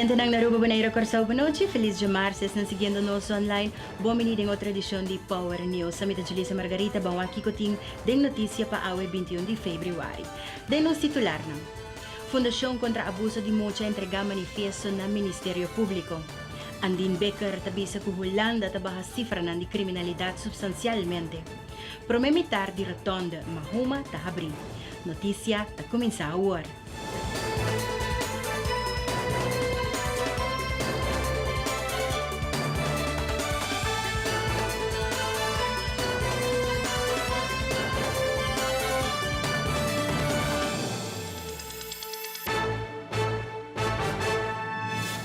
Presidente ng Naruba Bonaire Corsao Bonochi, Feliz de Marces, na siguiendo nos online, bomini ding o tradisyon di Power News. Sa mita Julissa Margarita, bangwa kikoting ding notisya pa awe 21 de February. Den nos titular ng Fundación contra Abuso de Mucha entrega manifiesto na Ministerio Público. Andin Becker tabi sa kuhulanda tabahas sifra ng di kriminalidad substansialmente. Promemitar di rotonda mahuma tahabri. Notisya ta kuminsa awar.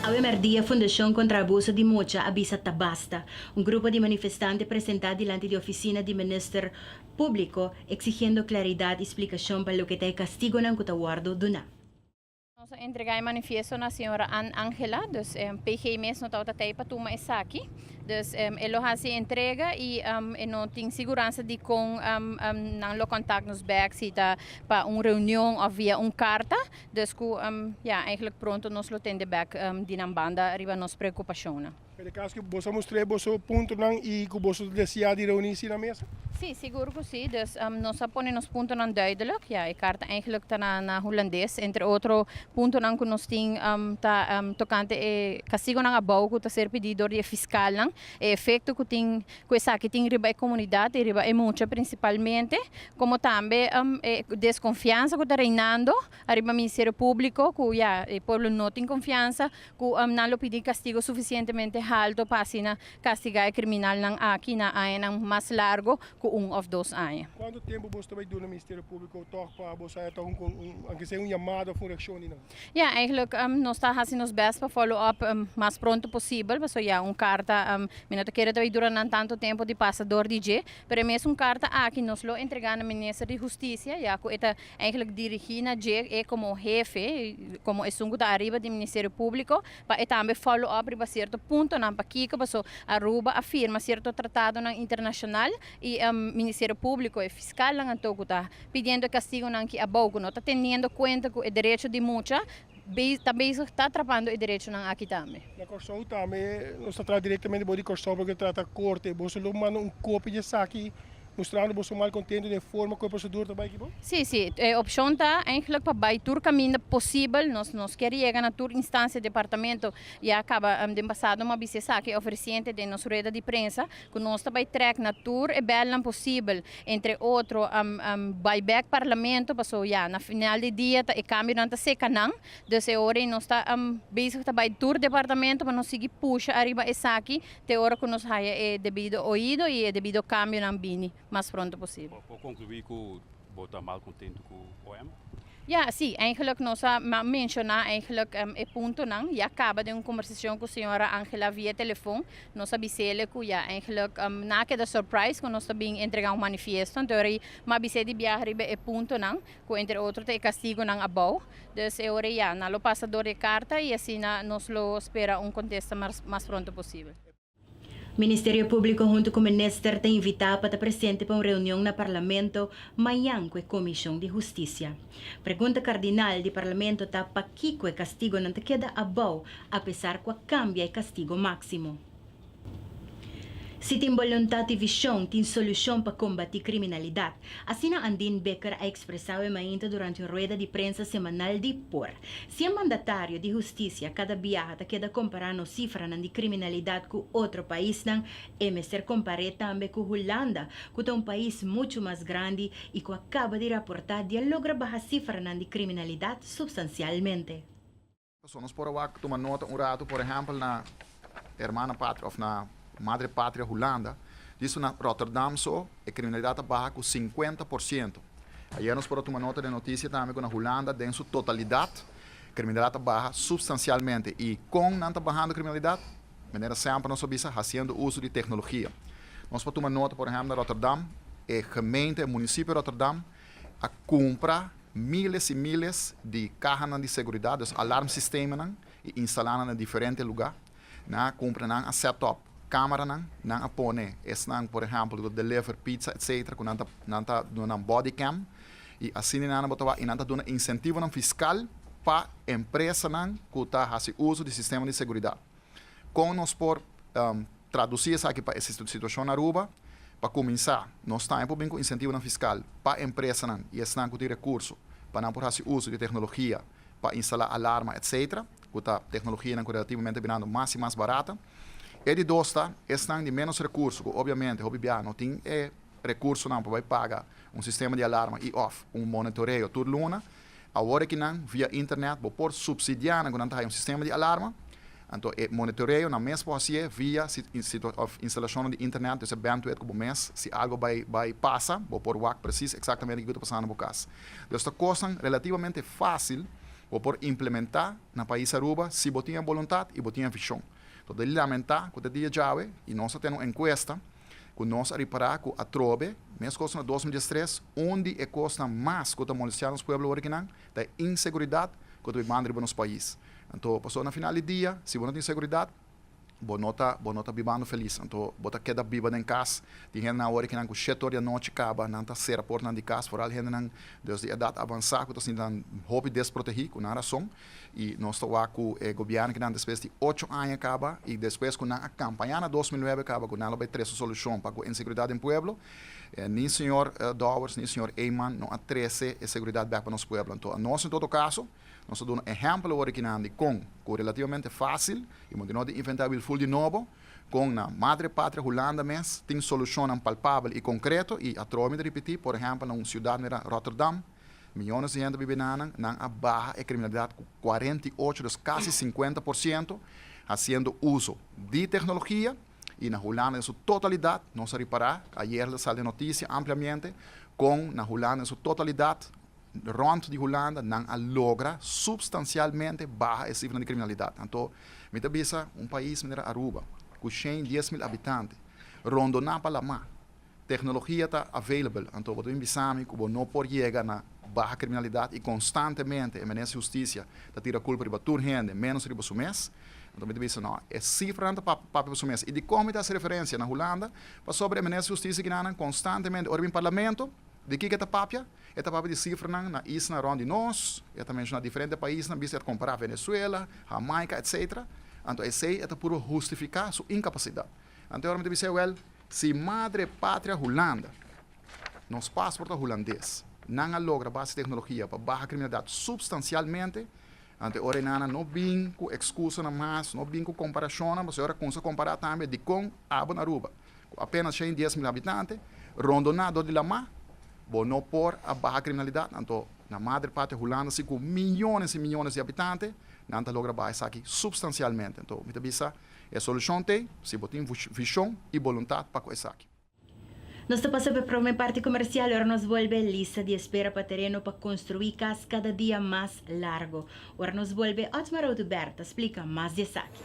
A emerdia Fundación contra Abuso de Mucha avisa Tabasta, un grupo de manifestantes presentado delante de oficina de Minister Público exigiendo claridad y explicación para lo que te castigo ng kutawardo duna. Nós entregar manifiesto na senhora Angela, dus PG mesmo não está para tomar isso aqui, dus ele se entrega e não tem segurança de com não lo contact nos back sita para reunião ou via carta, dus eigenlijk pronto nós lo tende back de na banda arriba nos preocupação. Pelo caso que você mostrou o ponto não e que você deseja de reunir-se na mesa? Sim, seguro que sim. Dus nós ponemos ponto não duidelijk. Ja, a carta eigenlijk está na holandês. Entre outro ponto não que nós tem tá tocante castigo não abau que está ser pedido de fiscal não. Efeito que tem coisa que tem riba a comunidade, riba a mucha principalmente, como também desconfiança que está reinando, arriba Ministério Público que já o povo não tem confiança, que não lo pedir castigo suficientemente alto para assim castigar criminal não aqui na área mais largo que of 2 anos. Quanto tempo você vai do Ministério Público para você ter uma chamada ou reação? Ja, eigenlijk nós está fazendo os best para follow up mais pronto possível, mas já carta minuto que vai durar tanto tempo de passador de G, pero mesmo carta aqui nós lo entregar na Ministério de Justiça, já que eta eigenlijk dirigir na G como jefe, como esungo da arriba do Ministério Público, para eta também follow up para certo ponto na paquica, para Aruba afirma certo tratado internacional e Ministério Público e fiscal lang anto está pedindo castigo nang que abogo não está tendo conta que o direito de mucha está atrapando o direito nang aqui também. Na Corsão também não está diretamente do Corsão porque trata a corte, você lo manda cópia de saque mostrando você mal contente de forma que a procedura está aqui bom? Sim, sim. A opção está eigenlijk para vai tur caminho possível. Nós queremos chegar na tur instância departamento e acaba de passado uma bicesa que oferecente de nossa rede de prensa que nós também track na tur é bem possível entre outro vai back parlamento passou já na final de dia tá e câmbio não tá seca não desse hora nós está basic vai tur departamento para nós seguir puxa arriba essa aqui te hora que nós haya é devido ouído e é devido câmbio na bini mais pronto possível. Para concluir que você está mal contente com o OM? Ja, sim, eigenlijk nós mencionar eigenlijk ponto não, e acaba de uma conversação com a senhora Angela via telefone, nós avisei que já eigenlijk na que da surprise que nós também entregar manifiesto, então aí avisei de viajar ribe ponto não, que entre outros tem castigo não abau, dus agora já na lo passador de carta e assim nós lo espera contesta mais pronto possível. Ministério Público junto com o Ministério tem invitado para estar presente para uma reunião no Parlamento amanhã com a Comissão de Justiça. Pergunta cardinal do Parlamento está para que o castigo não te queda abau, apesar que cambia o castigo máximo. Se tem vontade e visão, tem solução para combater criminalidade. Assim, Andin Becker a expressado mainta durante uma rueda de prensa semanal de POR. Se é mandatário de justiça, cada viagem queda comparando cifra de criminalidade com outro país, é mesmo comparar também com Holanda, que é um país muito mais grande e que acaba de reportar de logra baixar cifra de criminalidade substancialmente. Nós podemos tomar nota rato, por exemplo, na hermana pátria ou na Madre Pátria Holanda, diz na Rotterdam só, a criminalidade baixa com 50%. Aí nós podemos tomar nota de notícia também que na Holanda, em sua totalidade, a criminalidade baixa substancialmente. E com não barrando a criminalidade, de maneira sempre nós sabemos fazendo uso de tecnologia. Nós podemos tomar nota, por exemplo, na Rotterdam, a gemeente, o município de Rotterdam, a compra miles e miles de caixas de segurança, alarmsistemas, e instalar em diferentes lugares, compra a setup. Câmara não apone, por exemplo, deliver pizza, etc., com não body cam, e assim não botar e não dá incentivo fiscal para empresa que está fazendo uso do sistema de segurança. Com nós por traduzir isso aqui para essa situação na Aruba, para começar, nós temos um incentivo fiscal para a empresa e esse que tem recurso para não fazer uso de tecnologia, para instalar alarma, etc. Que a tecnologia relativamente virando mais e mais barata. E de dois, estão de menos recursos, obviamente, não tem recurso para pagar sistema de alarma e off, monitoreio por luna. Agora que não, via internet, por subsidiar um sistema de alarma, então o monitoreio na mesma assim via instalação de internet, desse bandwidth como mês, se algo vai passar, por WAC preciso exatamente o que está passando no caso. Então, esta coisa relativamente fácil por implementar na país Aruba, se botinha vontade e botinha visão. Então, ele lamentar que o dia jave e nós temos uma encuesta que nós reparar que a trobe, mesmo coisa em 2013, onde é coisa mais que está molestando nos pueblos originais, da insegurança que está vivendo nos países. Então, passou na final do dia, se você não tem segurança, você não está vivendo feliz. Então, você queda viva em casa, tem gente na hora que não cheia da noite acaba, não está ser a porta de casa, por alguém não, desde a idade avançada, que está sendo hobby desprotegido, com a razão. E nós estamos com o governo que depois de 8 anos acaba, e depois com a campanha de 2009 acaba, com ela vai ter solução para a insegurança no pueblo. Nem o senhor Dowers, nem o senhor Eyman não há 13 a segurança para o nosso pueblo. Então, nós, em todo caso, nós damos um exemplo original com relativamente fácil, e não de inventar o full de novo, com a madre pátria Holanda mesmo, tem solução palpável e concreto, e a trova de repetir, por exemplo, na cidade de Rotterdam, milhões de gente vivem na barra a criminalidade com 48, quase 50%, fazendo uso de tecnologia, e na Holanda em sua totalidade, nós reparar, ayer saiu notícia ampliamente, com na Holanda em sua totalidade, rond de Holanda não logra substancialmente baixa a cifra de criminalidade. Então, me visa país como Aruba, com 10.000 habitantes, rondona para lá, tecnologia está available, então você bisami que não pode chegar na baixa criminalidade e constantemente a Ministério da Justiça está tira culpa de toda gente, menos de o mês. Então, me diz, não, é cifra para o mês. E de como está essa referência na Holanda, para sobre a Ministério da Justiça que não constantemente, ora, em parlamento, de que está papia? Esta papia de cifra na isla onde nós, e também na diferentes países, na vista de comparar Venezuela, Jamaica, etc. Então, esse é para justificar sua incapacidade. Então, eu me diz, well, se madre pátria Holanda, nos passaportes holandês, não logra base de tecnologia para baixar a criminalidade substancialmente, ante ora não vem com excusa na mais, não vem com comparação, mas ora com comparar também de com Abu Aruba, apenas 10.000 habitantes, rondonado de Lama, não por a baixa criminalidade, então na madre pátria Holanda, com milhões e milhões de habitantes, não logra baixar aqui substancialmente. Então, me avisa, a solução tem, se você tem visão e vontade para coisa aqui. Nós estamos passando para uma parte comercial, agora nos volve lista de espera para terreno para construir casas cada dia mais largo. Agora nos volve Otmar Autoberta, explica mais de saque.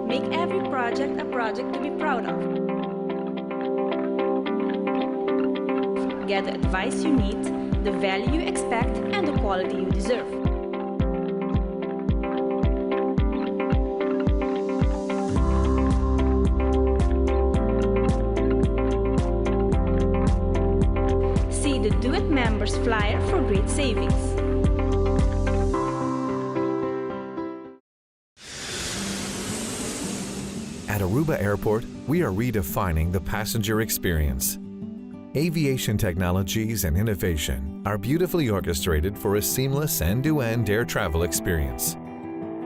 Make every project a project to be proud of. Get the advice you need, the value you expect, and the quality you deserve. See the Do It Members flyer for great savings. At Aruba Airport, we are redefining the passenger experience. Aviation technologies and innovation are beautifully orchestrated for a seamless end-to-end air travel experience.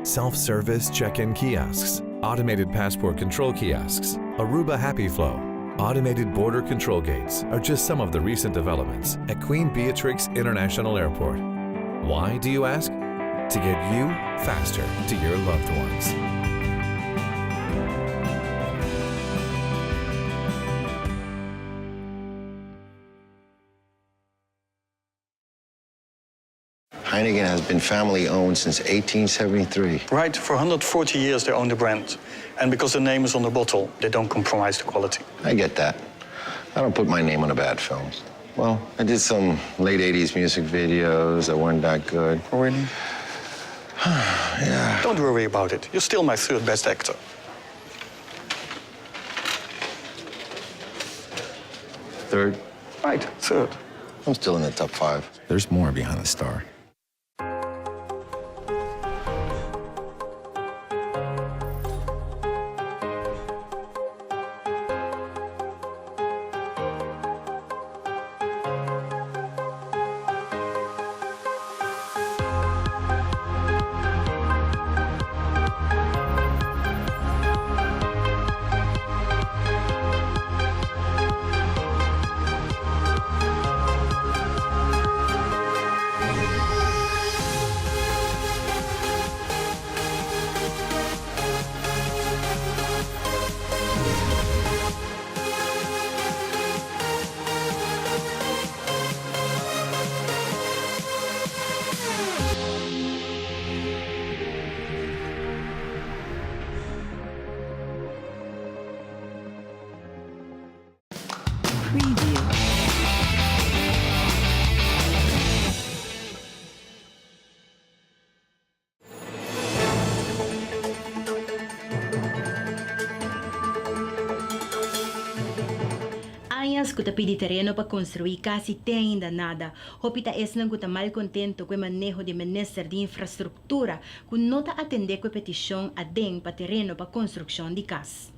Self-service check-in kiosks, automated passport control kiosks, Aruba Happy Flow, automated border control gates are just some of the recent developments at Queen Beatrix International Airport. Why, do you ask? To get you faster to your loved ones. Heineken has been family-owned since 1873. Right, for 140 years they own the brand. And because the name is on the bottle, they don't compromise the quality. I get that. I don't put my name on a bad film. Well, I did some late 80s music videos that weren't that good. Oh, really? Yeah. Don't worry about it. You're still my third best actor. Third? Right, third. I'm still in the top 5. There's more behind the star. Añas kuta pidi terreno para construir casi tem ainda nada. Hopita es não kuta mal contento com o manejo de minister de infraestrutura, que nota atender com a petição a DEM para terreno para construção de casa.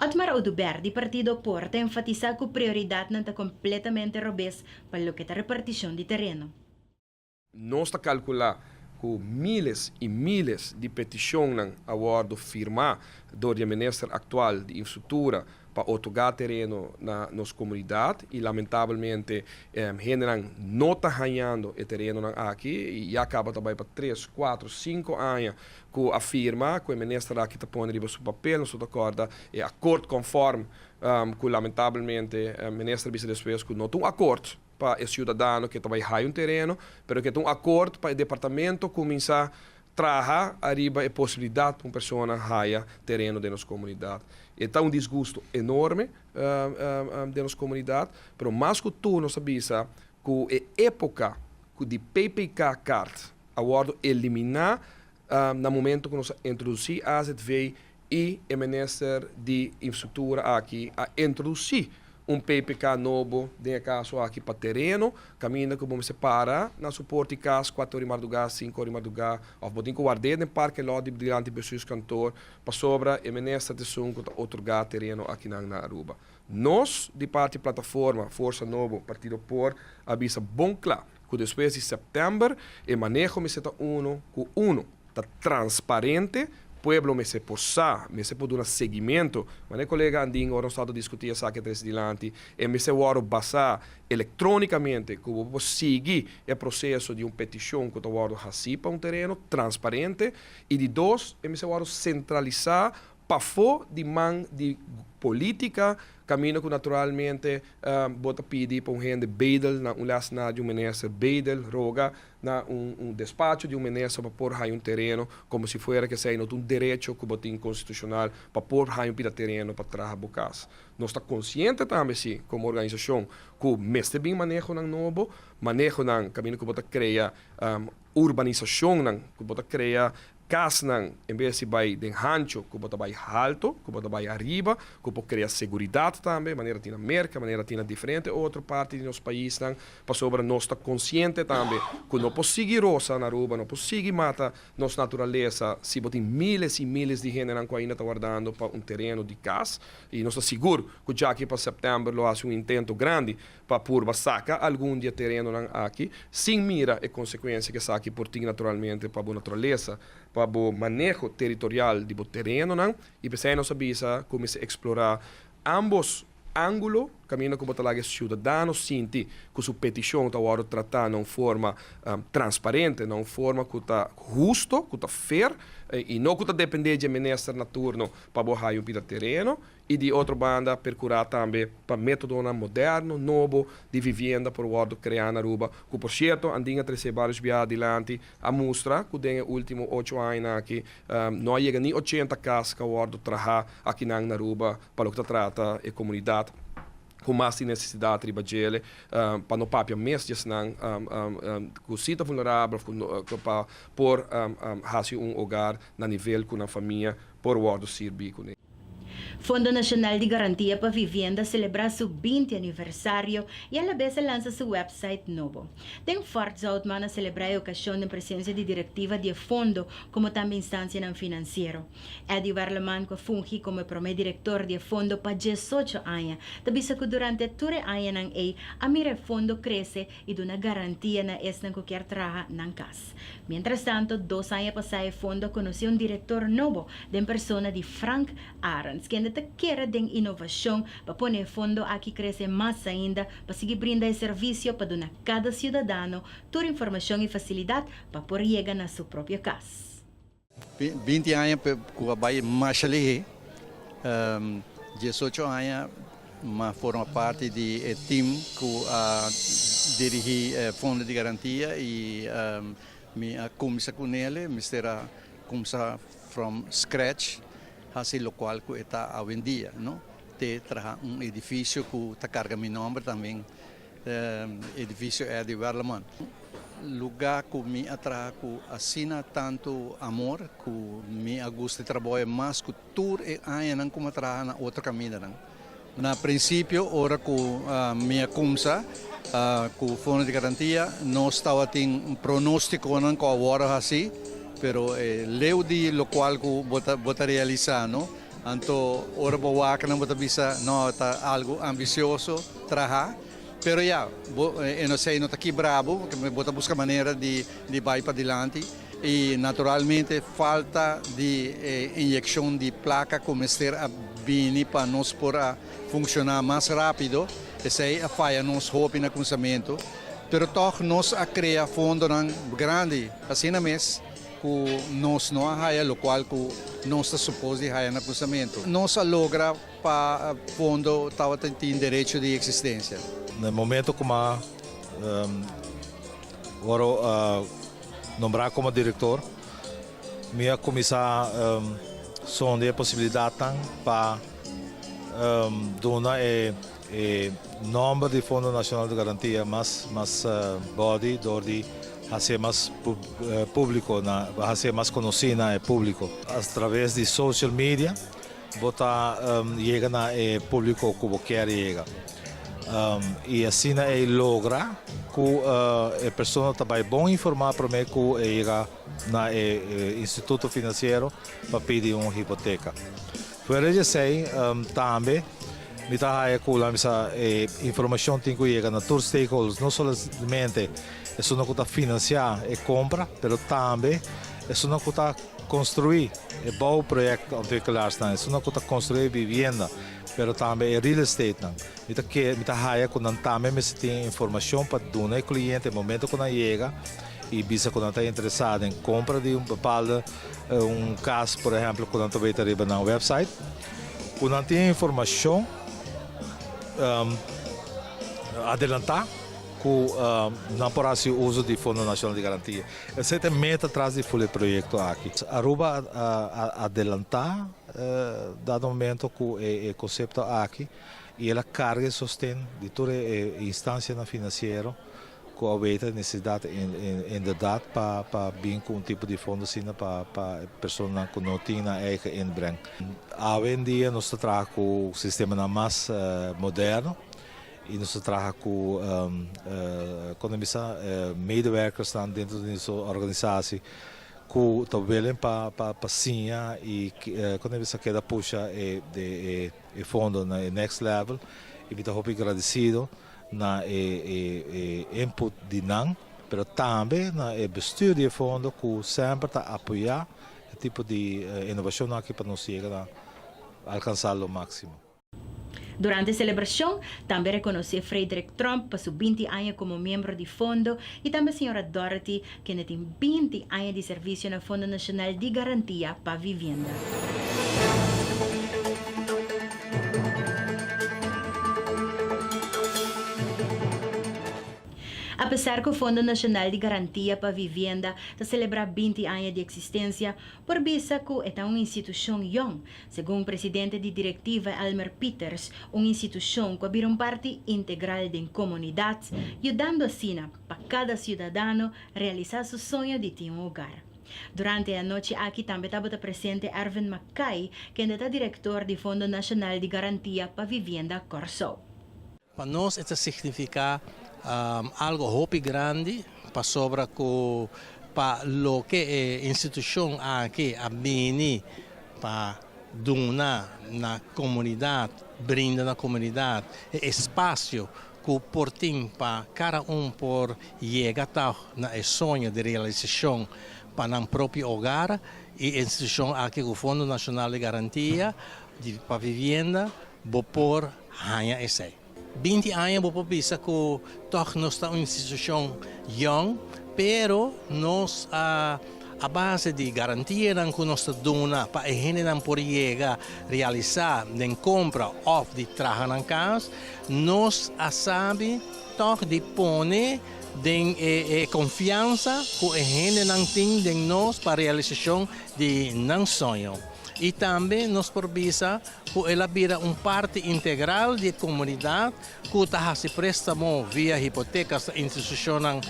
Otmar Oduber, de Partido Porta, enfatiza que a prioridade não está completamente robês para lo que está repartição de terreno. Nós está calcular com miles e miles de petições a bordo firmar do ministro atual de infraestrutura para otorgar terreno na nossa comunidade e lamentavelmente gente não está ganhando o terreno aqui e acaba também para 3, 4, 5 anos que afirma que o ministro aqui está pondo no seu papel, não se acorda, é acordo conforme que lamentavelmente o ministro disse depois que não tem um acordo para o cidadão que também ganha um terreno, mas que tem um acordo para o departamento começar a trazer arriba a possibilidade para uma pessoa ganhar terreno da nossa comunidade. Então, um desgosto enorme da nossa comunidade, mas mais que tudo, nós sabemos que a época de PPK card, agora eliminar no momento que nós introduzimos a AZV e o Ministério de Infraestrutura aqui a introduzir PPK novo, de caso aqui para terreno, caminho que vamos separar, na suporte casa, 4 horas de madrugada, 5 horas de madrugada, ou botem com guarda no parque lá de diante do seu cantor, para sobra e ministra de sunco otorgar terreno aqui na Aruba. Nós, de parte plataforma Força Novo, Partido Por, avisa bom claro, que depois de setembro, o manejo me seta está transparente, pueblo me se possa, me se pode dar seguimento, mas o colega Andinho agora está discutindo essa que três dilante, e me se pode basar eletronicamente, que vou seguir o processo de uma petição que eu reciba um terreno transparente, e de dois, me se pode centralizar para fora de mão de política, caminho que naturalmente bota pedir para um gente Beidel, na lasta de um ministro Beidel, roga na despacho de um ministro para pôr um terreno, como se fosse que seja um direito que botem constitucional para pôr um terreno para trabalhar a casa. Nós estamos conscientes também, sim, como organização, que o mestre bem manejo não novo, manejo não caminho que bota criar urbanização não, que bota criar casa em vez de vai de rancho, que bota vai alto, que bota vai arriba, que pode criar segurança também, maneira tina merca, maneira tina diferente outra parte de nosso país não, para sobre nós está consciente também que não pode seguir roça na Aruba, não pode seguir mata nossa natureza, se botem miles e miles de gente que ainda está guardando para um terreno de casa e nós está seguro que já aqui para setembro lo hace um intento grande para pôr saca algum dia terreno aqui, sem mira e consequência que saque por ti naturalmente para a natureza, para o manejo territorial do terreno, e para nós sabia como se explorar ambos ângulos, caminho como talaga cidadãos sinti que sua petição está agora tratar de uma forma transparente, de uma forma que está justo, que está fair, e não que está depender de ministro na turno para borrar um terreno, e de outra banda procurar também para método moderno, novo de vivenda para o ordem criar na Aruba, que por certo andinha trazer vários dias adiante a mostra que tem os últimos 8 anos aqui não chega nem 80 casas que o ordem trabalhar aqui na Aruba para o que trata a comunidade com mais necessidade de trabalhar para não papia meses com sítio vulnerável para por fazer um hogar na nível com a família por o ordem servir com ele. Fundo Nacional de Garantia para Vivienda celebra su 20 aniversário e a la vez lança seu website novo. Tem forte Zoutman a celebrar a ocasião da presença de diretiva de fundo como também instância não financeiro. Eddie Warleman que funge como primeiro diretor de fundo para 18 anos. Tabisa que durante ture anos nang a mira fundo cresce e duna garantia na não qualquer traha ng kas. Mientras tanto, 2 anos passados, fundo conheceu diretor novo de persona de Frank Arons, que ainda quer de inovação para pôr fundo aqui crescer mais ainda para seguir brindar serviço para donar cada cidadão toda informação e facilidade para pôr chegar na sua própria casa. 20 anos que vai mais ali, 18 anos mas forma parte de time que dirige fundo de garantia e me começa com ele, me será começar from scratch, assim local que está a vendia, não? Te traga edifício que está carga meu nome também, edifício é de Warleman. Lugar que me atrai, que assina tanto amor, que me gosta de trabalhar mais que tudo e ainda como trabalhar na outra caminho. Na princípio, ora que minha começa com o fundo de garantia, não estava tendo pronóstico não com agora assim, pero leu de lo qual que bota realizar, não? Então, ora boa que não bota bisa, não tá algo ambicioso, trabalhar. Pero eu não sei, não está aqui bravo, porque me bota buscar maneira de ir para adiante. E naturalmente falta de injeção de placa começar a vir para nós poder funcionar mais rápido. Essa é a falha nos hope no conhecimento. Pero toch nós a criar fundo grande, assim na mês, que nós não há o qual que nós está suposto de há no conhecimento. Nós logra para fundo estava tendo direito de existência. No momento como agora nombrar como diretor, minha começar sonde a possibilidade para donar nome de Fundo Nacional de Garantia mais body, de fazer mais público, fazer mais conhecido no público através de social media, botar chega na público que quer chegar. E assim logra que a pessoa também bom informar para mim que chega na instituto financeiro para pedir uma hipoteca. Fora de sei também me está que a informação tem que chegar na todos os stakeholders, não somente é só que está financiar e compra, mas também é só que está construir e bom projeto ontwikkelaars staan, é só que está construir vivenda. Pero também é real estate não. Mita haya quando também me tem informação para dar ao cliente no momento quando chega e visa quando está interessado em compra de bepaalde caso, por exemplo, quando está beter riba na website, quando tem informação adelantar que não para se uso de Fundo Nacional de Garantia. Essa é a meta atrás do projeto aqui. Aruba adelantar dado momento que o conceito aqui e ela carga e sustém de toda a instância financeira que houve necessidade em verdade para vir com um tipo de fundo assim para pessoas que não tinham eigen inbreng. Hoje em dia nós trabalhamos com o sistema mais moderno e nós trabalhamos com medewerkers dentro da nossa organização que também para passinha e quando você quer puxar o fundo na next level e me estou agradecido na input de NAN, mas também na bestuur do fundo que sempre está apoiar o tipo de inovação aqui para nós chegar a alcançar o máximo. Durante a celebração, também reconheceu Frederick Trump para seus 20 anos como membro do fundo e também a senhora Dorothy, que tem 20 anos de serviço no Fundo Nacional de Garantia para Vivienda. Apesar que o Fundo Nacional de Garantia para Vivienda está celebrar 20 anos de existência, por vista que é uma instituição young, segundo o presidente de diretiva Elmer Peters, uma instituição que vira parte integral da comunidade, ajudando assim para cada cidadão realizar seu sonho de ter um lugar. Durante a noite aqui também estava presente Arvin Mackay, que é diretor do Fundo Nacional de Garantia para Vivienda Corso. Para nós, isso significa algo hopi grande para sobra para lo que a instituição aqui abini para donar na comunidade, brinda na comunidade espaço que portim para cada por chegar na sonho de realização para o próprio hogar e a instituição aqui o Fundo Nacional de Garantia para Vivienda por ganhar esse. 20 anos vou pensar que toch nós estamos uma instituição young, pero nós a base de garantia que nós damos para a gente não poder chegar realizar nem compra ou de trabalhar na casa, nós sabe toch de pôr de confiança que a gente não tem de nós para a realização de não sonho. E também nos provisa que ela vira parte integral da comunidade que está se préstamo via hipotecas, instituição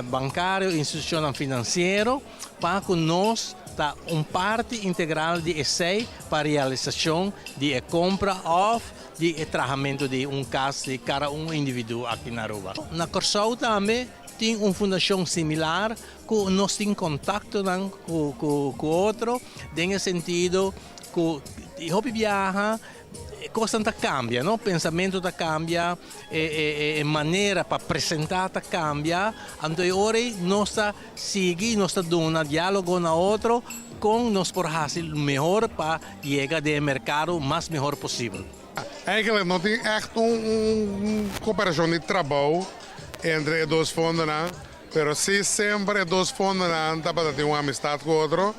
bancária, instituição financeira, para que nós está parte integral de esse para a realização de compra ou de tratamento de caso de cada indivíduo aqui na Aruba. Na Corso também tem uma fundação similar que nós temos contato com o outro, no sentido que o viaja, coisa cambia, não? O pensamento cambia, a maneira para apresentar cambia, então hoje nós seguimos, nós damos diálogo na outro, com nós por fazer o melhor para chegar ao mercado mais melhor possível. Eigenlijk não tem echt cooperação de trabalho entre os dois fundos, pero sim sempre os dois fundos para ter uma amistade com o outro.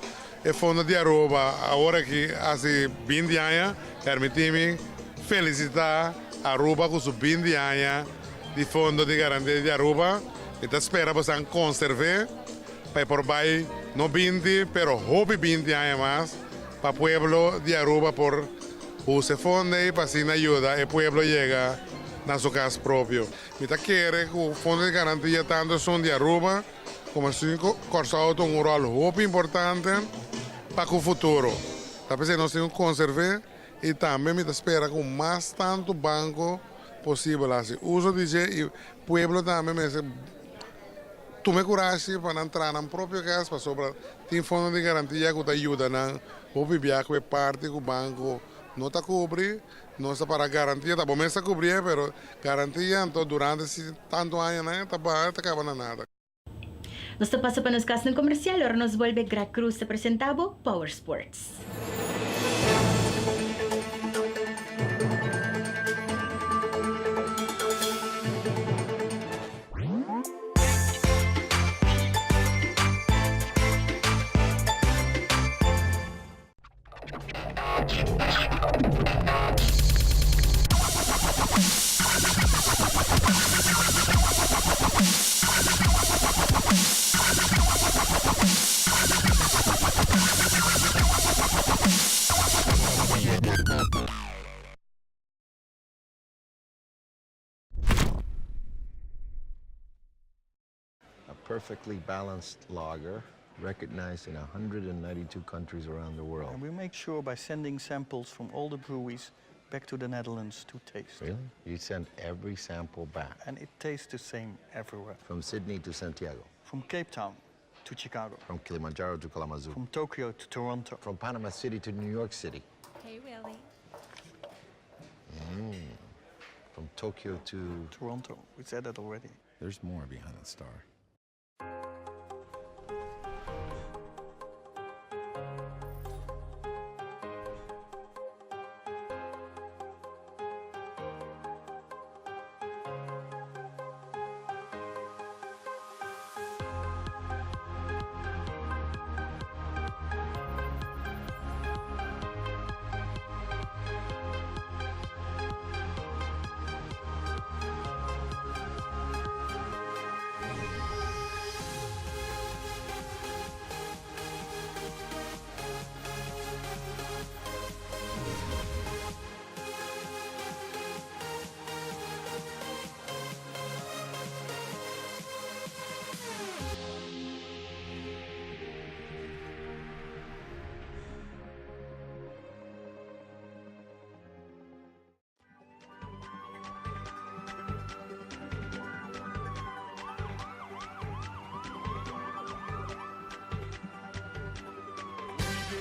O Fundo de Aruba, agora que há 20 anos, permite-me felicitar a Aruba com seus 20 anos de Fundo de Garantia de Aruba. E espera para conservar, para por baixo, não 20, pero houve 20 anos mais, para o povo de Aruba por use fundo e para assim ajuda o povo chega na sua casa própria. Eu quero que o Fundo de Garantia tanto são de Aruba, como assim Corso tem um rol muito importante para o futuro. Talvez nós temos que conservar e também me espera com mais tanto banco possível. Assim, uso de e o povo também tome coragem para entrar na própria casa, para sobrar tem Fundo de Garantia que ajuda na ou viver com parte do banco. Não está cobre, não está para garantia, está bom, mas está cobrir, mas garantia, então durante tanto anos, não está acabando nada. Nós passamos para os casos comercial, agora nos volve Gra Cruz apresentado Power Sports. Perfectly balanced lager, recognized in 192 countries around the world. And we make sure by sending samples from all the breweries back to the Netherlands to taste. Really? You send every sample back? And it tastes the same everywhere. From Sydney to Santiago? From Cape Town to Chicago. From Kilimanjaro to Kalamazoo? From Tokyo to Toronto. From Panama City to New York City? Hey, Willie. From Tokyo to... Toronto. We said that already. There's more behind that star.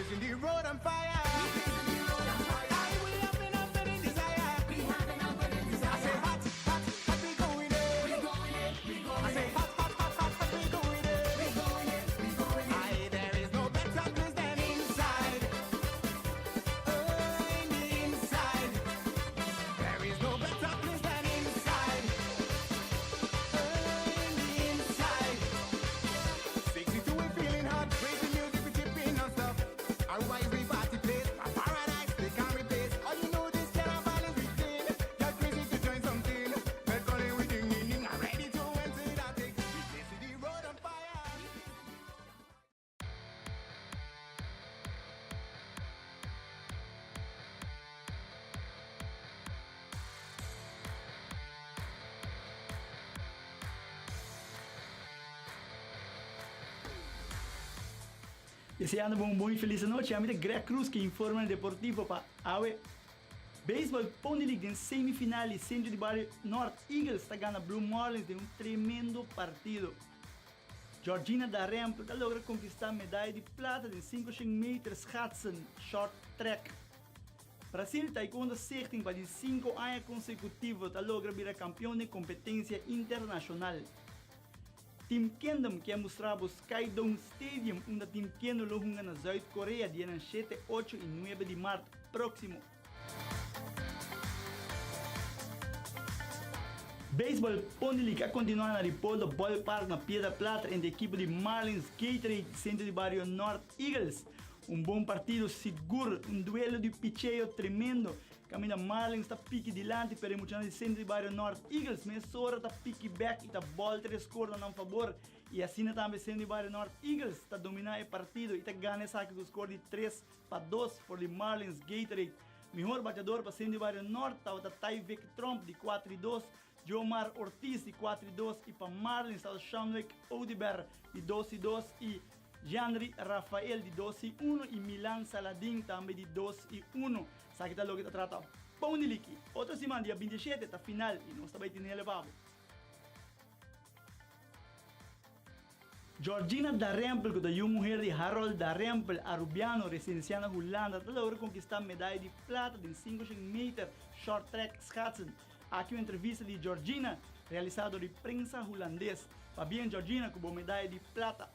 blazing the road on fire. Deseando muy feliz noche a Greg Cruz que informa el Deportivo para AWE. Baseball Pony League en semifinal y Centro de Barrio North Eagles está ganando Blue Marlins de un tremendo partido. Georgina Darremple logra conquistar medalla de plata de 500 metros Hudson Short Track. Brasil Taekwondo 16 para 5 años consecutivos logra ser campeón de competencia internacional. Team Kingdom que mostrava o Skydome Stadium, onde Team Kingdom lo juega na Zuid-Coreia dia 7, 8 e 9 de março próximo. Baseball Pony League a continuar na Ripoldo Ballpark na Piedra Plata entre a equipe de Marlins Gatorade Centro de Barrio North Eagles. Bom partido seguro, duelo de picheio tremendo. Caminha Marlins está pique delante, pero emocionado de Centro de Barrio North Eagles. Messora está pique back e está bola 3 cordas a favor. E assim também Centro de Barrio North Eagles está dominando o partido e está ganhando essa com o score de 3-2 por de Marlins Gatorade. Melhor batedor para Centro de Barrio North está Tyvek Trump de 4-2. Jomar Ortiz de 4-2 e para Marlins está Shamwick Odeberg de 2-2 e Janri Rafael de 2-1 e Milan Saladin também de 2-1. Sabe que está logo que está tratando. Pony League. Outra semana, dia 27, está final e nós também temos elevado. Georgina Darremple, que é uma mulher de Harold Darremple, arubiano, residenciada na Holanda, está logo conquistar medalha de plata de 500 metros Short Track Schaatsen. Aqui uma entrevista de Georgina, realizada de prensa holandês. Fabian Georgina, com a medalha de plata.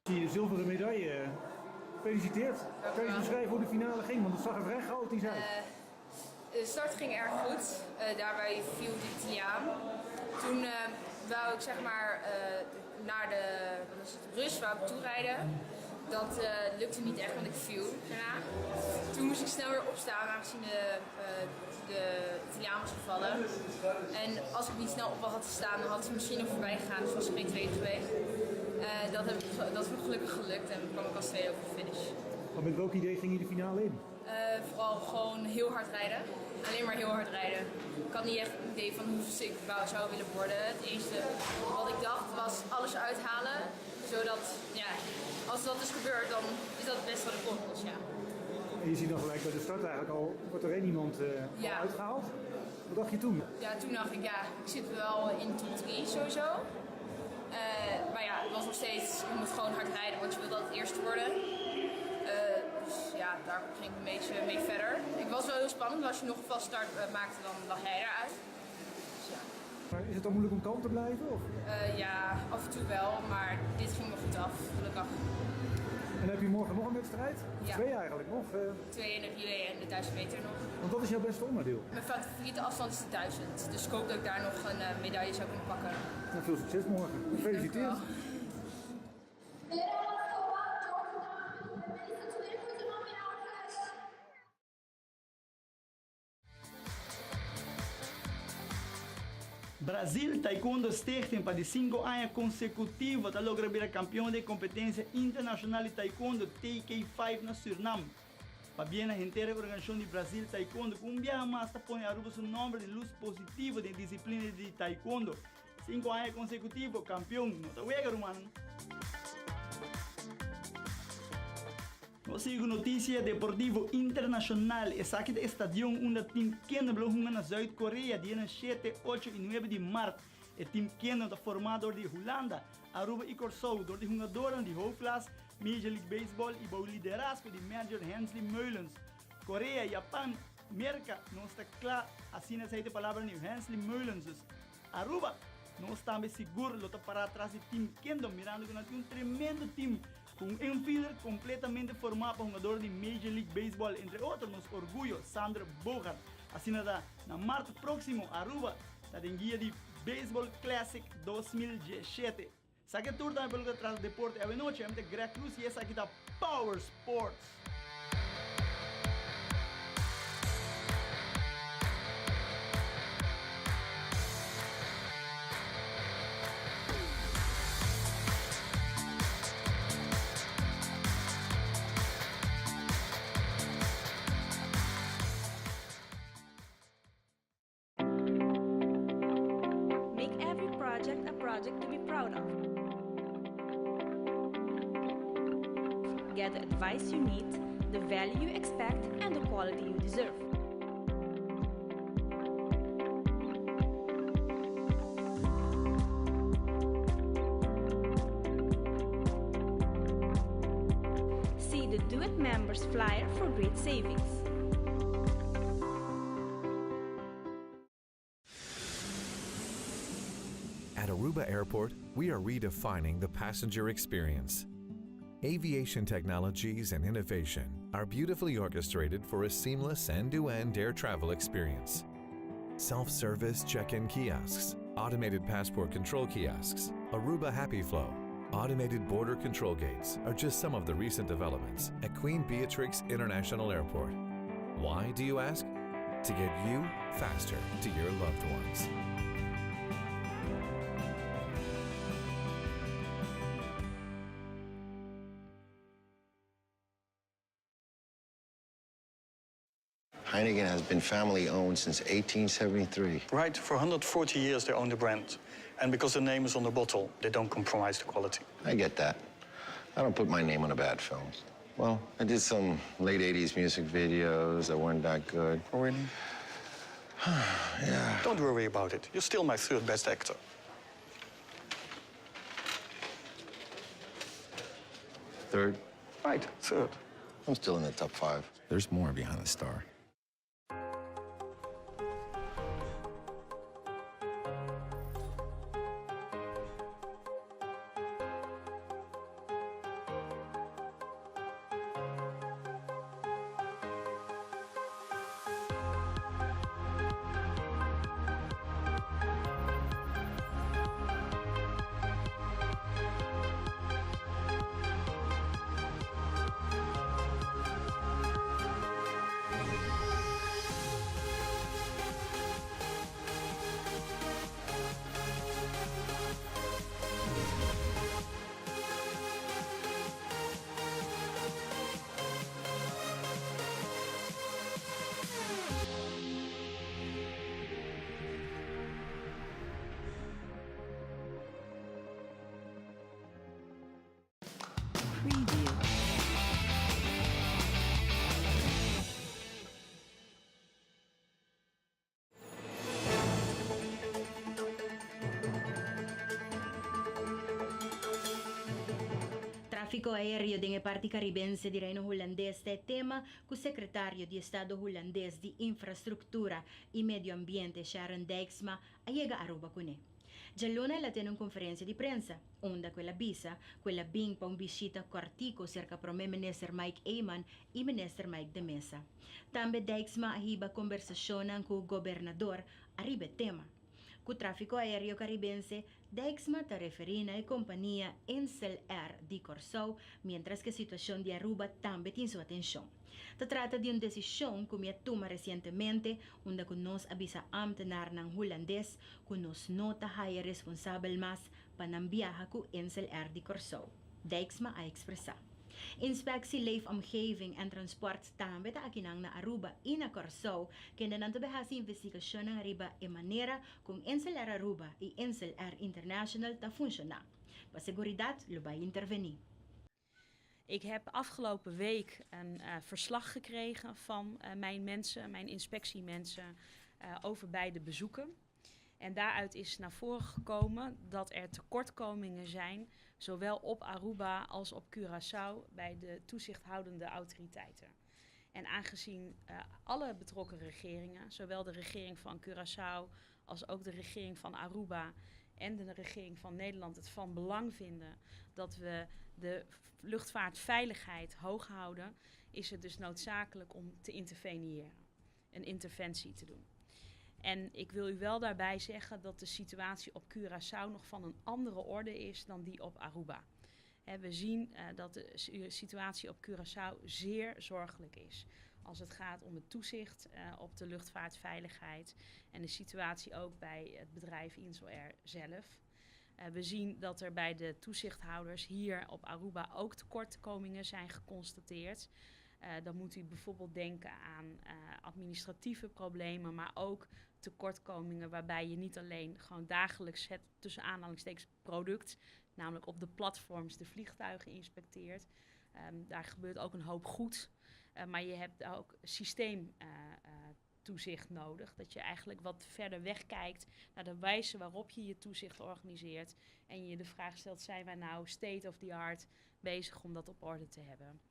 Die zilveren medaille, gefeliciteerd. Kan je eens beschrijven hoe de finale ging? Want het zag er vrij chaotisch uit. De start ging erg goed, daarbij viel de Italiaan. Toen wou ik zeg maar naar de rust wou ik toerijden. Dat lukte niet echt, want ik viel daarna. Toen moest ik snel weer opstaan, aangezien de Italiaan was gevallen. En als ik niet snel op had gestaan, dan had ze misschien nog voorbij gegaan, dus was ik geen tweede geweest. Dat is me gelukkig gelukt en kwam ik als tweede over de finish. Maar met welk idee ging je de finale in? Vooral gewoon heel hard rijden. Alleen maar heel hard rijden. Ik had niet echt een idee van hoe ik zou willen worden. Het eerste wat ik dacht was alles uithalen. Zodat, ja, als dat is gebeurd, dan is dat het beste wat ik kon. Dus ja. En je ziet dan gelijk bij de start eigenlijk al, wordt er één iemand uitgehaald. Wat dacht je toen? Ja, toen dacht ik, ja, ik zit wel in top 3 sowieso. Maar ja, het was nog steeds, je moet gewoon hard rijden, want je wil dat het eerst worden. Dus ja, daar ging ik een beetje mee verder. Ik was wel heel spannend, want als je nog een vast start maakte, dan lag jij eruit. Dus ja. Maar is het dan moeilijk om kalm te blijven? Of? Ja, af en toe wel, maar dit ging me goed af, gelukkig. En heb je morgen nog een wedstrijd? Ja. 2 eigenlijk nog? 2 in de relay en de 1000 meter nog. Want dat is jouw beste onderdeel? Mijn favoriete afstand is de 1000, dus ik hoop dat ik daar nog een medaille zou kunnen pakken. Nou, veel succes morgen. Gefeliciteerd. Brasil Taekwondo Stichting para 5 anos consecutivos está logrando ser campeão de competência internacional de Taekwondo TK5 na Suriname. Para bem a inteira organização de Brasil Taekwondo, com viaje mais está pondo a seu nome de luz positiva de disciplina de Taekwondo. 5 anos consecutivos, campeão, não está wega, mano. Nós sigo notícia deportivo internacional. É aqui do estádio onde o time Kingdom joga na Zuid-Coreia, dia 7, 8 e 9 de março. O time Kingdom está formado de Holanda, Aruba e Curaçao, door de jogadores de hoofdklasse, Major League Baseball e o liderazgo de Major Hensley Meulens. Coreia, Japan, América, não está claro, assim essa palavra de Hensley Meulens. Aruba, não está bem seguro, luta para trás do time Kendo, mirando que nós temos tremendo time, com um infielder completamente formado por jogador de Major League Baseball, entre outros, nos orgulho, Sandra Bogart. Assim na março próximo, Aruba, está em guia de Baseball Classic 2017. Sabe que tudo também pelo atrás do deporte, é a noite, é a Greg Cruz e essa aqui da Power Sports. To be proud of. Get the advice you need, the value you expect, and the quality you deserve. See the Do It members flyer for great savings. At Aruba Airport, we are redefining the passenger experience. Aviation technologies and innovation are beautifully orchestrated for a seamless end-to-end air travel experience. Self-service check-in kiosks, automated passport control kiosks, Aruba Happy Flow, automated border control gates are just some of the recent developments at Queen Beatrix International Airport. Why, do you ask? To get you faster to your loved ones. Heineken has been family-owned since 1873. Right, for 140 years they own the brand. And because the name is on the bottle, they don't compromise the quality. I get that. I don't put my name on a bad film. Well, I did some late 80s music videos that weren't that good. Oh, really? Yeah. Don't worry about it. You're still my third best actor. Third? Right, third. I'm still in the top 5. There's more behind the star. Tráfico aéreo de parte caribense de Reino Holandês é tema que o secretário de Estado holandês de Infraestrutura e Medio Ambiente, Sharon Dijksma, chega a Aruba com ele. Giallona ela tem uma conferência de prensa, onde ela bisa, ela bing para uma visita cortico cerca para o Minister Mike Eyman e Minister Mike de Mesa. Também Dijksma ahiba conversação com o governador arriba tema. Com o tráfico aéreo caribense, Dijksma está referindo à companhia Ensel Air de Corsou, mientras que a situação de Aruba também tem sua atenção. Se trata de uma decisão que me toma recentemente, onde nos avisa ambtenar ng holandês que nos nota haya responsável mas para não viajar com Ensel Air de Corsou. Dijksma a expressar. Inspectie leefomgeving en transport também está aqui na Aruba e na Corsou, que ainda não behasi investigação na Aruba e maneira com Ensel Air Aruba e Ensel Air International está funcionando. Para seguridade, lo vai intervenir. Ik heb afgelopen week een verslag gekregen van mijn mensen, mijn inspectiemensen, over beide bezoeken. En daaruit is naar voren gekomen dat er tekortkomingen zijn zowel op Aruba als op Curaçao bij de toezichthoudende autoriteiten. En aangezien alle betrokken regeringen, zowel de regering van Curaçao als ook de regering van Aruba en de regering van Nederland het van belang vinden dat we de luchtvaartveiligheid hoog houden, is het dus noodzakelijk om te interveneren, een interventie te doen. En ik wil u wel daarbij zeggen dat de situatie op Curaçao nog van een andere orde is dan die op Aruba. We zien dat de situatie op Curaçao zeer zorgelijk is als het gaat om het toezicht op de luchtvaartveiligheid en de situatie ook bij het bedrijf Insel Air zelf. We zien dat er bij de toezichthouders hier op Aruba ook tekortkomingen zijn geconstateerd. Dan moet u bijvoorbeeld denken aan administratieve problemen, maar ook tekortkomingen waarbij je niet alleen gewoon dagelijks het tussen aanhalingstekens product, namelijk op de platforms de vliegtuigen inspecteert. Daar gebeurt ook een hoop goed, maar je hebt ook systeemtoezicht nodig. Dat je eigenlijk wat verder wegkijkt naar de wijze waarop je je toezicht organiseert en je de vraag stelt, zijn wij nou state of the art bezig om dat op orde te hebben?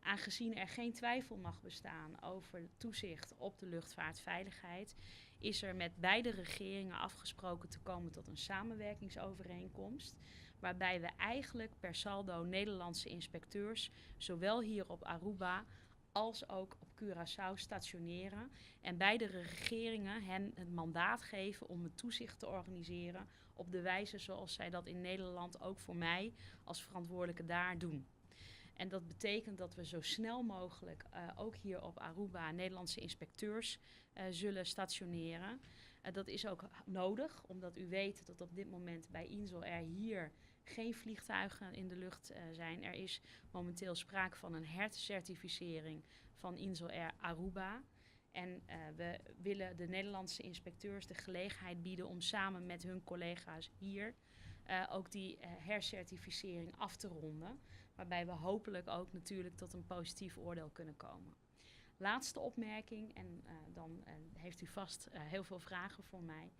Aangezien er geen twijfel mag bestaan over toezicht op de luchtvaartveiligheid, is er met beide regeringen afgesproken te komen tot een samenwerkingsovereenkomst, waarbij we eigenlijk per saldo Nederlandse inspecteurs, zowel hier op Aruba als ook op Curaçao stationeren en beide regeringen hen het mandaat geven om het toezicht te organiseren op de wijze zoals zij dat in Nederland ook voor mij als verantwoordelijke daar doen. En dat betekent dat we zo snel mogelijk ook hier op Aruba Nederlandse inspecteurs zullen stationeren. Dat is ook nodig, omdat u weet dat op dit moment bij Insel Air hier geen vliegtuigen in de lucht zijn. Er is momenteel sprake van een hercertificering van Insel Air Aruba. En we willen de Nederlandse inspecteurs de gelegenheid bieden om samen met hun collega's hier ook die hercertificering af te ronden. Waarbij we hopelijk ook natuurlijk tot een positief oordeel kunnen komen. Laatste opmerking, en dan heeft u vast heel veel vragen voor mij,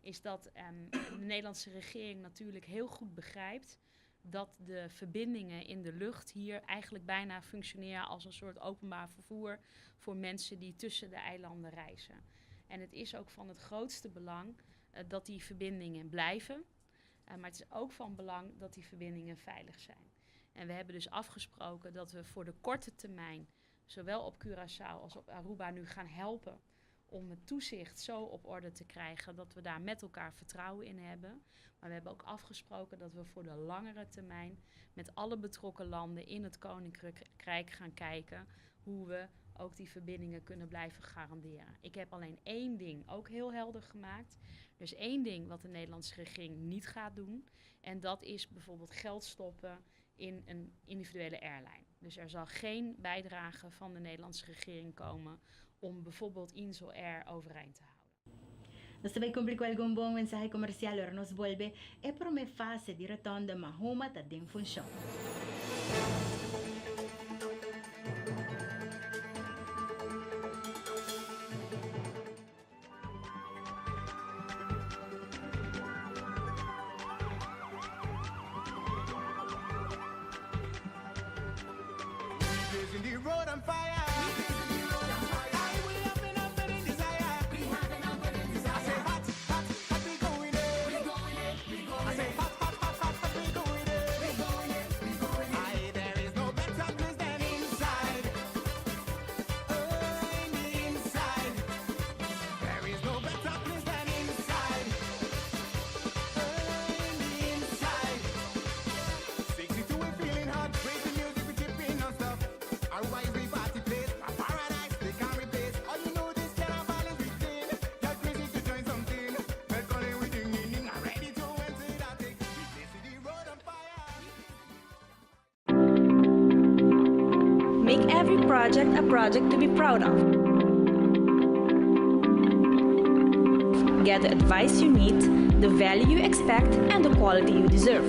is dat de Nederlandse regering natuurlijk heel goed begrijpt dat de verbindingen in de lucht hier eigenlijk bijna functioneren als een soort openbaar vervoer voor mensen die tussen de eilanden reizen. En het is ook van het grootste belang dat die verbindingen blijven, maar het is ook van belang dat die verbindingen veilig zijn. En we hebben dus afgesproken dat we voor de korte termijn, zowel op Curaçao als op Aruba, nu gaan helpen om het toezicht zo op orde te krijgen dat we daar met elkaar vertrouwen in hebben. Maar we hebben ook afgesproken dat we voor de langere termijn met alle betrokken landen in het Koninkrijk gaan kijken hoe we ook die verbindingen kunnen blijven garanderen. Ik heb alleen één ding ook heel helder gemaakt. Er is één ding wat de Nederlandse regering niet gaat doen. En dat is bijvoorbeeld geld stoppen in een individuele airline. Dus er zal geen bijdrage van de Nederlandse regering komen om bijvoorbeeld Insel Air overeind te houden. Nos também complicou algum bom mensaje comercial, ahora nos vuelve e por uma fase de retorno Mahoma está em função. Make every project a project to be proud of. Get the advice you need, the value you expect, and the quality you deserve.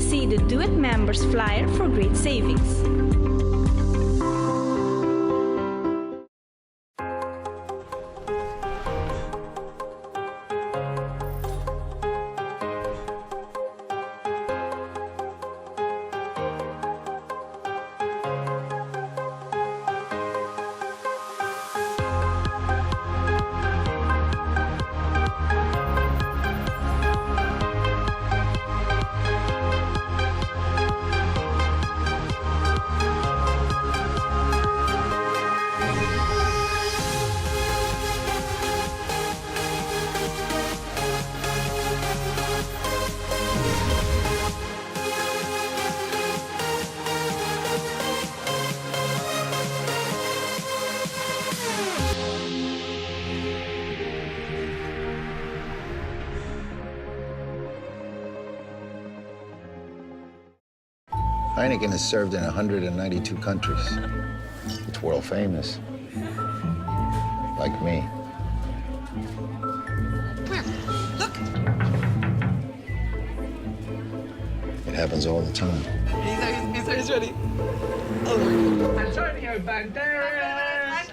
See the Do It members flyer for great savings. Heineken is served in 192 countries. It's world famous. Like me. It happens all the time. He's ready. Oh. Antonio Banderas!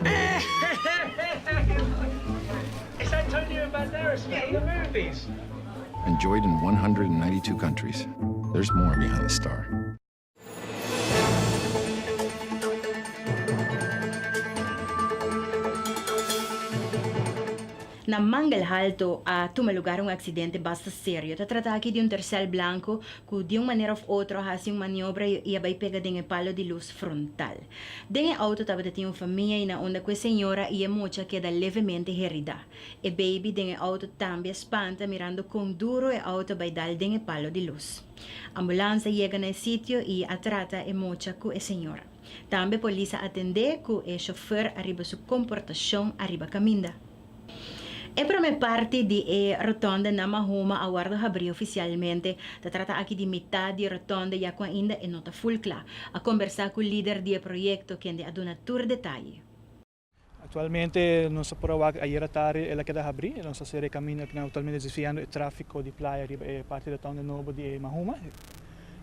It's Antonio Banderas from the movies. Enjoyed in 192 countries. There's more behind the star. Na Mangalhalto, tumalugar um acidente bastante sério. Tá trata aqui de um tercel branco que de uma maneira ou outra faz uma maniobra e vai pegar de palo de luz frontal. Dentro do auto estava tinha uma família e na onda com a senhora e a moça queda levemente herida. E baby dentro do auto também espanta mirando com duro o auto vai dar dentro do palo de luz. A ambulância chega no sítio e trata a moça com a senhora. Também a polícia atende que o chofer arriba sua comportação arriba caminda. E para minha parte de rotonda na Mahoma, aguardo abrir oficialmente. Se trata aqui de metade de rotonda e ainda é nota full clara. A conversar com o líder do projeto que ainda aduna tour detalhe. Atualmente non si può aiutare la che da abri, non so se cammina attualmente desviando il traffico di playa e parte da tonda nuovo di Mahoma.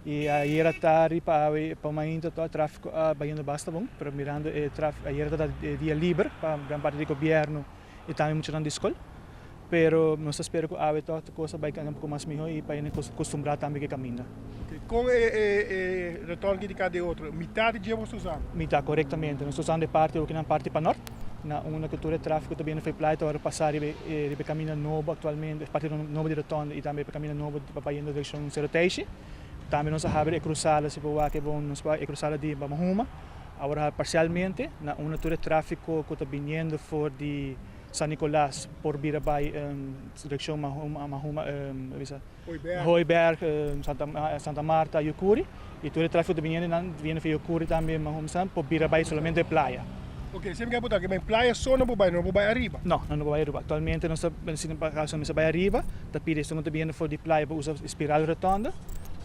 E aiutare para mainto todo o tráfico baiano basta bom, para mirando o tráfico aiutare dia livre para gran parte do governo e também muito na escola. Pero nós espero que a toda coisa vai caminhar um pouco mais melhor e para ele acostumar também que caminha. Com o retorno de cada outro, metade de você usando? Metade, corretamente. Nós usamos de parte, na parte para norte, na uma cultura de tráfego também foi playa, agora passar e caminho novo atualmente, parte novo de retorno e também caminho novo para ir na direção Seroteixe. Também nós abrimos a cruzada, se for que bom, nós a cruzada de Mahoma. Agora parcialmente, na uma cultura de tráfego que está vindo for de San Nicolás por Birabay, direção Mahoma, Hooiberg, Santa Marta, Yukuri. E todo o tráfego viene para Yukuri também, Mahoma, por Birabay somente playa. Ok, sempre que botar que bem playa só não vai arriba? Não vai arriba. Atualmente nós estamos vai arriba, da pide estamos vindo for de playa para usar espiral rotonda.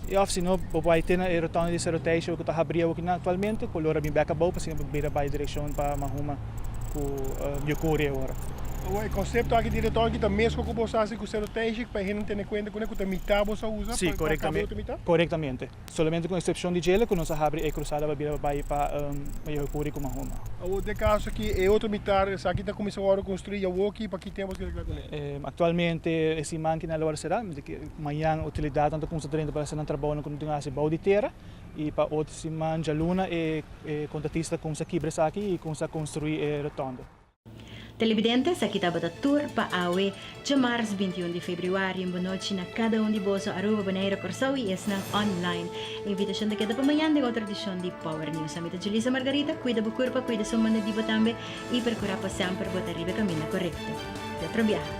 E se não, vai ter a rotonda de Seroteixe que está abrindo aqui atualmente, com o bem acabou para sempre Birabay direção para Mahoma. Yukuri agora. O conceito aqui de retorno que também mesmo com você assim com o Seroteixe para a gente ter conta com que a metade você usa. Sim, corretamente. Somente com exceção de gelo que nós abrimos a cruzada para Yukuri com Mahoma. O de caso aqui é outro metade, aqui está começando a construir o aqui para que temos que arreglar com ele. Atualmente esse máquina agora será, amanhã utilidade tanto como se treina para ser trabalho com continuar a bau de terra e para outro semana já luna e contratista com se quebrar aqui e com se construir a rotonda. Televidentes, aqui estava a tour para Aue, de março 21 de fevereiro, boa noite na cada um de bolso, Aruba, Bonaire, Corsau e esse online. Invitação de cada para amanhã de outra edição de Power News. A minha Julissa Margarita, cuida do corpo, cuida sua mana de também e procurar para sempre botar arriba caminho correto. Até outra viagem.